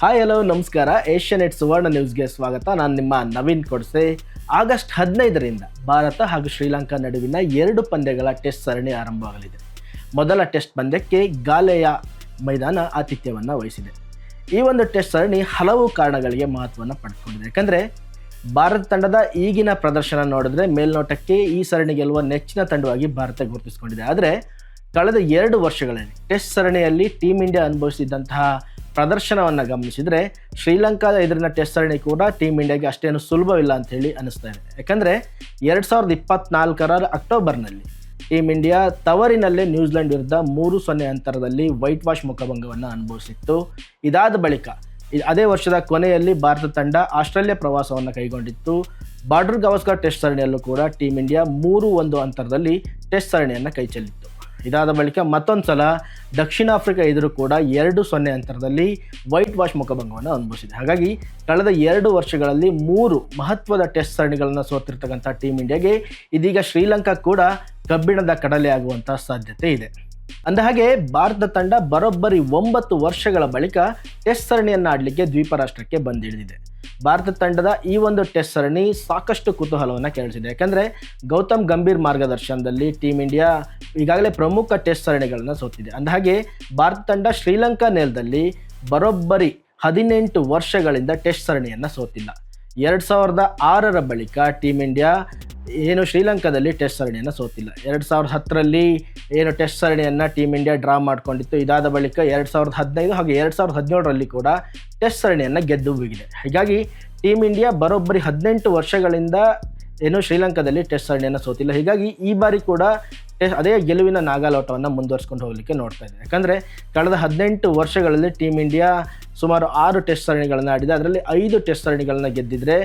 Hi hello ನಮಸ್ಕಾರ. Asianet ಸುವರ್ಣ ನ್ಯೂಸ್ಗೆ ಸ್ವಾಗತ. ನಾನು ನಿಮ್ಮ ನವೀನ್ ಕೊಡ್ಸೆ. ಆಗಸ್ಟ್ 15ರಿಂದ ಭಾರತ ಹಾಗೂ ಶ್ರೀಲಂಕಾ ನಡುವಿನ 2 ಪಂದ್ಯಗಳ ಟೆಸ್ಟ್ ಸರಣಿ ಆರಂಭವಾಗಲಿದೆ. ಮೊದಲ ಟೆಸ್ಟ್ ಪಂದ್ಯಕ್ಕೆ ಗಾಲೆಯ ಮೈದಾನ ಆತಿಥ್ಯವನ್ನು ವಹಿಸಿದೆ. ಈ ಒಂದು ಟೆಸ್ಟ್ ಸರಣಿ ಹಲವು ಕಾರಣಗಳಿಗೆ ಮಹತ್ವವನ್ನು ಪಡೆದುಕೊಂಡಿದೆ. ಯಾಕಂದರೆ ಭಾರತ ತಂಡದ ಈಗಿನ ಪ್ರದರ್ಶನ ನೋಡಿದ್ರೆ ಮೇಲ್ನೋಟಕ್ಕೆ ಈ ಸರಣಿ ಗೆಲ್ಲುವ ನೆಚ್ಚಿನ ತಂಡವಾಗಿ ಭಾರತ ಗುರುತಿಸಿಕೊಂಡಿದೆ. ಆದರೆ ಕಳೆದ 2 ವರ್ಷಗಳಲ್ಲಿ ಟೆಸ್ಟ್ ಸರಣಿಯಲ್ಲಿ ಟೀಮ್ ಇಂಡಿಯಾ ಅನುಭವಿಸಿದಂತಹ ಪ್ರದರ್ಶನವನ್ನು ಗಮನಿಸಿದರೆ ಶ್ರೀಲಂಕಾದ ಎದುರಿನ ಟೆಸ್ಟ್ ಸರಣಿ ಕೂಡ ಟೀಮ್ ಇಂಡಿಯಾಗೆ ಅಷ್ಟೇನು ಸುಲಭವಿಲ್ಲ ಅಂತ ಹೇಳಿ ಅನಿಸ್ತಾ ಇದೆ. ಯಾಕಂದರೆ 2024 ಅಕ್ಟೋಬರ್ನಲ್ಲಿ ಟೀಮ್ ಇಂಡಿಯಾ ತವರಿನಲ್ಲೇ ನ್ಯೂಜಿಲೆಂಡ್ ವಿರುದ್ಧ 3-0 ಅಂತರದಲ್ಲಿ ವೈಟ್ ವಾಶ್ ಮುಖಭಂಗವನ್ನು ಅನುಭವಿಸಿತ್ತು. ಇದಾದ ಬಳಿಕ ಅದೇ ವರ್ಷದ ಕೊನೆಯಲ್ಲಿ ಭಾರತ ತಂಡ ಆಸ್ಟ್ರೇಲಿಯಾ ಪ್ರವಾಸವನ್ನು ಕೈಗೊಂಡಿತ್ತು. ಬಾರ್ಡರ್ ಗವಾಸ್ಕರ್ ಟೆಸ್ಟ್ ಸರಣಿಯಲ್ಲೂ ಕೂಡ ಟೀಮ್ ಇಂಡಿಯಾ 3-1 ಅಂತರದಲ್ಲಿ ಟೆಸ್ಟ್ ಸರಣಿಯನ್ನು ಕೈಚೆಲ್ಲಿತ್ತು. ಇದಾದ ಬಳಿಕ ಮತ್ತೊಂದು ಸಲ ದಕ್ಷಿಣ ಆಫ್ರಿಕಾ ಎದುರು ಕೂಡ 2-0 ಅಂತರದಲ್ಲಿ ವೈಟ್ ವಾಶ್ ಮುಖಭಂಗವನ್ನು ಅನುಭವಿಸಿದೆ. ಹಾಗಾಗಿ ಕಳೆದ 2 ವರ್ಷಗಳಲ್ಲಿ 3 ಮಹತ್ವದ ಟೆಸ್ಟ್ ಸರಣಿಗಳನ್ನು ಸೋತಿರ್ತಕ್ಕಂಥ ಟೀಮ್ ಇಂಡಿಯಾಗೆ ಇದೀಗ ಶ್ರೀಲಂಕಾ ಕೂಡ ಕಬ್ಬಿಣದ ಕಡಲೆ ಆಗುವಂಥ ಸಾಧ್ಯತೆ ಇದೆ. ಅಂದಹಾಗೆ ಭಾರತ ತಂಡ ಬರೋಬ್ಬರಿ 9 ವರ್ಷಗಳ ಬಳಿಕ ಟೆಸ್ಟ್ ಸರಣಿಯನ್ನು ಆಡಲಿಕ್ಕೆ ದ್ವೀಪ ರಾಷ್ಟ್ರಕ್ಕೆ ಬಂದಿಳಿದಿದೆ. ಭಾರತ ತಂಡದ ಈ ಒಂದು ಟೆಸ್ಟ್ ಸರಣಿ ಸಾಕಷ್ಟು ಕುತೂಹಲವನ್ನು ಕೆರಳಿಸಿದೆ. ಯಾಕಂದರೆ ಗೌತಮ್ ಗಂಭೀರ್ ಮಾರ್ಗದರ್ಶನದಲ್ಲಿ ಟೀಮ್ ಇಂಡಿಯಾ ಈಗಾಗಲೇ ಪ್ರಮುಖ ಟೆಸ್ಟ್ ಸರಣಿಗಳನ್ನು ಸೋತಿದೆ. ಅಂದಹಾಗೆ ಭಾರತ ತಂಡ ಶ್ರೀಲಂಕಾ ನೆಲದಲ್ಲಿ ಬರೋಬ್ಬರಿ 18 ವರ್ಷಗಳಿಂದ ಟೆಸ್ಟ್ ಸರಣಿಯನ್ನು ಸೋತಿಲ್ಲ. 2006 ಬಳಿಕ ಟೀಮ್ ಇಂಡಿಯಾ ಶ್ರೀಲಂಕಾದಲ್ಲಿ ಟೆಸ್ಟ್ ಸರಣಿಯನ್ನು ಸೋತಿಲ್ಲ. 2010ರಲ್ಲಿ ಟೆಸ್ಟ್ ಸರಣಿಯನ್ನು ಟೀಮ್ ಇಂಡಿಯಾ ಡ್ರಾ ಮಾಡಿಕೊಂಡಿತ್ತು. ಇದಾದ ಬಳಿಕ 2015 ಹಾಗೂ 2017ರಲ್ಲಿ ಕೂಡ ಟೆಸ್ಟ್ ಸರಣಿಯನ್ನು ಗೆದ್ದು ಹೋಗಿದೆ. ಹೀಗಾಗಿ ಟೀಮ್ ಇಂಡಿಯಾ ಬರೋಬ್ಬರಿ 18 ವರ್ಷಗಳಿಂದ ಶ್ರೀಲಂಕಾದಲ್ಲಿ ಟೆಸ್ಟ್ ಸರಣಿಯನ್ನು ಸೋತಿಲ್ಲ. ಹೀಗಾಗಿ ಈ ಬಾರಿ ಕೂಡ ಅದೇ ಗೆಲುವಿನ ನಾಗಾಲೋಟವನ್ನು ಮುಂದುವರಿಸ್ಕೊಂಡು ಹೋಗಲಿಕ್ಕೆ ನೋಡ್ತಾ ಇದೆ. ಯಾಕಂದರೆ ಕಳೆದ 18 ವರ್ಷಗಳಲ್ಲಿ ಟೀಮ್ ಇಂಡಿಯಾ ಸುಮಾರು 6 ಟೆಸ್ಟ್ ಸರಣಿಗಳನ್ನು ಆಡಿದೆ. ಅದರಲ್ಲಿ 5 ಟೆಸ್ಟ್ ಸರಣಿಗಳನ್ನು ಗೆದ್ದಿದ್ರೆ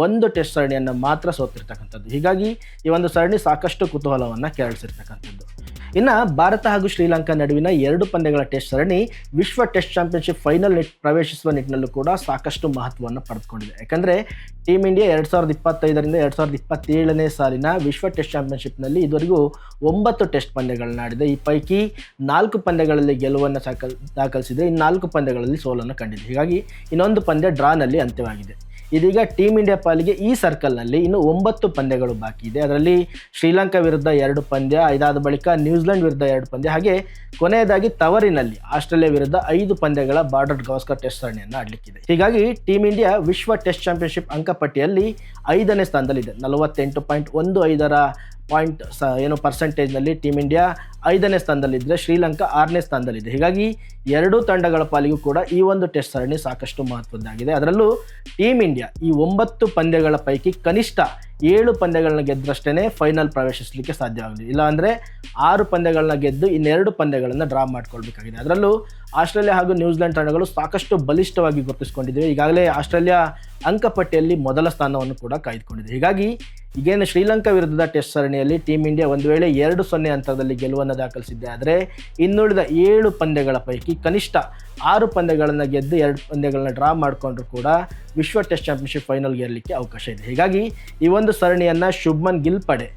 1 ಟೆಸ್ಟ್ ಸರಣಿಯನ್ನು ಮಾತ್ರ ಸೋತಿರ್ತಕ್ಕಂಥದ್ದು. ಹೀಗಾಗಿ ಈ ಒಂದು ಸರಣಿ ಸಾಕಷ್ಟು ಕುತೂಹಲವನ್ನು ಕೆರಳಿಸಿರ್ತಕ್ಕಂಥದ್ದು. ಇನ್ನು ಭಾರತ ಹಾಗೂ ಶ್ರೀಲಂಕಾ ನಡುವಿನ 2 ಪಂದ್ಯಗಳ ಟೆಸ್ಟ್ ಸರಣಿ ವಿಶ್ವ ಟೆಸ್ಟ್ ಚಾಂಪಿಯನ್ಶಿಪ್ ಫೈನಲ್ ಪ್ರವೇಶಿಸುವ ನಿಟ್ಟಿನಲ್ಲೂ ಕೂಡ ಸಾಕಷ್ಟು ಮಹತ್ವವನ್ನು ಪಡೆದುಕೊಂಡಿದೆ. ಯಾಕಂದರೆ ಟೀಮ್ ಇಂಡಿಯಾ 2025ರಿಂದ 2027ನೇ ಸಾಲಿನ ವಿಶ್ವ ಟೆಸ್ಟ್ ಚಾಂಪಿಯನ್ಶಿಪ್ನಲ್ಲಿ ಇದುವರೆಗೂ 9 ಟೆಸ್ಟ್ ಪಂದ್ಯಗಳನ್ನು ಆಡಿದೆ. ಈ ಪೈಕಿ 4 ಪಂದ್ಯಗಳಲ್ಲಿ ಗೆಲುವನ್ನು ದಾಖಲಿಸಿದೆ. ಇನ್ನು 4 ಪಂದ್ಯಗಳಲ್ಲಿ ಸೋಲನ್ನು ಕಂಡಿದೆ. ಹೀಗಾಗಿ ಇನ್ನೊಂದು ಪಂದ್ಯ ಡ್ರಾನಲ್ಲಿ ಅಂತ್ಯವಾಗಿದೆ. ಇದೀಗ ಟೀಮ್ ಇಂಡಿಯಾ ಪಾಲಿಗೆ ಈ ಸರ್ಕಲ್ನಲ್ಲಿ ಇನ್ನು 9 ಪಂದ್ಯಗಳು ಬಾಕಿ ಇದೆ. ಅದರಲ್ಲಿ ಶ್ರೀಲಂಕಾ ವಿರುದ್ಧ 2 ಪಂದ್ಯ, ಇದಾದ ಬಳಿಕ ನ್ಯೂಜಿಲೆಂಡ್ ವಿರುದ್ಧ 2 ಪಂದ್ಯ, ಹಾಗೆ ಕೊನೆಯದಾಗಿ ತವರಿನಲ್ಲಿ ಆಸ್ಟ್ರೇಲಿಯಾ ವಿರುದ್ಧ 5 ಪಂದ್ಯಗಳ ಬಾರ್ಡರ್ ಗವಾಸ್ಕರ್ ಟೆಸ್ಟ್ ಸರಣಿಯನ್ನು ಆಡಲಿಕ್ಕಿದೆ. ಹೀಗಾಗಿ ಟೀಮ್ ಇಂಡಿಯಾ ವಿಶ್ವ ಟೆಸ್ಟ್ ಚಾಂಪಿಯನ್ಶಿಪ್ ಅಂಕಪಟ್ಟಿಯಲ್ಲಿ 5ನೇ ಸ್ಥಾನದಲ್ಲಿದೆ. 48.15 ಪರ್ಸೆಂಟೇಜ್ನಲ್ಲಿ ಟೀಮ್ ಇಂಡಿಯಾ 5ನೇ ಸ್ಥಾನದಲ್ಲಿದ್ದರೆ ಶ್ರೀಲಂಕಾ 6ನೇ ಸ್ಥಾನದಲ್ಲಿದೆ. ಹೀಗಾಗಿ 2 ತಂಡಗಳ ಪಾಲಿಗೂ ಕೂಡ ಈ ಒಂದು ಟೆಸ್ಟ್ ಸರಣಿ ಸಾಕಷ್ಟು ಮಹತ್ವದ್ದಾಗಿದೆ. ಅದರಲ್ಲೂ ಟೀಮ್ ಇಂಡಿಯಾ ಈ 9 ಪಂದ್ಯಗಳ ಪೈಕಿ ಕನಿಷ್ಠ 7 ಪಂದ್ಯಗಳನ್ನ ಗೆದ್ದರಷ್ಟೇ ಫೈನಲ್ ಪ್ರವೇಶಿಸಲಿಕ್ಕೆ ಸಾಧ್ಯವಾಗಲಿದೆ. ಇಲ್ಲಾಂದರೆ 6 ಪಂದ್ಯಗಳನ್ನ ಗೆದ್ದು ಇನ್ನೆರಡು ಪಂದ್ಯಗಳನ್ನು ಡ್ರಾ ಮಾಡ್ಕೊಳ್ಬೇಕಾಗಿದೆ. ಅದರಲ್ಲೂ ಆಸ್ಟ್ರೇಲಿಯಾ ಹಾಗೂ ನ್ಯೂಜಿಲೆಂಡ್ ತಂಡಗಳು ಸಾಕಷ್ಟು ಬಲಿಷ್ಠವಾಗಿ ಗುರುತಿಸಿಕೊಂಡಿವೆ. ಈಗಾಗಲೇ ಆಸ್ಟ್ರೇಲಿಯಾ ಅಂಕಪಟ್ಟಿಯಲ್ಲಿ ಮೊದಲ ಸ್ಥಾನವನ್ನು ಕೂಡ ಕಾಯ್ದುಕೊಂಡಿದೆ. ಹೀಗಾಗಿ ಈಗೇನು ಶ್ರೀಲಂಕಾ ವಿರುದ್ಧದ ಟೆಸ್ಟ್ ಸರಣಿಯಲ್ಲಿ ಟೀಮ್ ಇಂಡಿಯಾ ಒಂದು ವೇಳೆ 2-0 ಅಂತರದಲ್ಲಿ ಗೆಲುವನ್ನು ದಾಖಲಿಸಿದ್ದೆ ಆದರೆ ಇನ್ನುಳಿದ 7 ಪಂದ್ಯಗಳ ಪೈಕಿ ಕನಿಷ್ಠ 6 ಪಂದ್ಯಗಳನ್ನು ಗೆದ್ದು 2 ಪಂದ್ಯಗಳನ್ನ ಡ್ರಾ ಮಾಡಿಕೊಂಡ್ರೂ ಕೂಡ ವಿಶ್ವ ಟೆಸ್ಟ್ ಚಾಂಪಿಯನ್ಶಿಪ್ ಫೈನಲ್ಗೆ ಏರಲಿಕ್ಕೆ ಅವಕಾಶ ಇದೆ. ಹೀಗಾಗಿ ಈ ಒಂದು ಸರಣಿಯನ್ನು ಶುಭ್ಮನ್ ಗಿಲ್ ಪಡೆ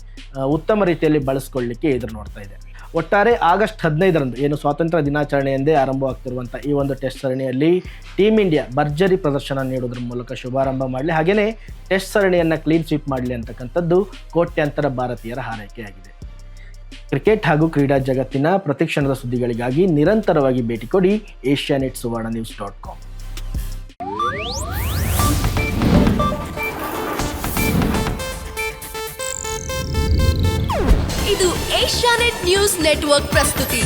ಉತ್ತಮ ರೀತಿಯಲ್ಲಿ ಬಳಸ್ಕೊಳ್ಳಿಕ್ಕೆ ಎದುರು ನೋಡ್ತಾ ಇದೆ. ಒಟ್ಟಾರೆ ಆಗಸ್ಟ್ 15ರಂದು ಸ್ವಾತಂತ್ರ್ಯ ದಿನಾಚರಣೆ ಎಂದೇ ಆರಂಭವಾಗ್ತಿರುವಂಥ ಈ ಒಂದು ಟೆಸ್ಟ್ ಸರಣಿಯಲ್ಲಿ ಟೀಮ್ ಇಂಡಿಯಾ ಭರ್ಜರಿ ಪ್ರದರ್ಶನ ನೀಡೋದ್ರ ಮೂಲಕ ಶುಭಾರಂಭ ಮಾಡಲಿ, ಹಾಗೆಯೇ ಟೆಸ್ಟ್ ಸರಣಿಯನ್ನು ಕ್ಲೀನ್ ಸ್ವೀಪ್ ಮಾಡಲಿ ಅಂತಕ್ಕಂಥದ್ದು ಕೋಟ್ಯಾಂತರ ಭಾರತೀಯರ ಹಾರೈಕೆಯಾಗಿದೆ. ಕ್ರಿಕೆಟ್ ಹಾಗೂ ಕ್ರೀಡಾ ಜಗತ್ತಿನ ಪ್ರತಿಕ್ಷಣದ ಸುದ್ದಿಗಳಿಗಾಗಿ ನಿರಂತರವಾಗಿ ಭೇಟಿ ಕೊಡಿ asianetsuvarnanews.com. ಇದು ಏಷ್ಯಾನೆಟ್ ನ್ಯೂಸ್ ನೆಟ್ವರ್ಕ್ ಪ್ರಸ್ತುತಿ.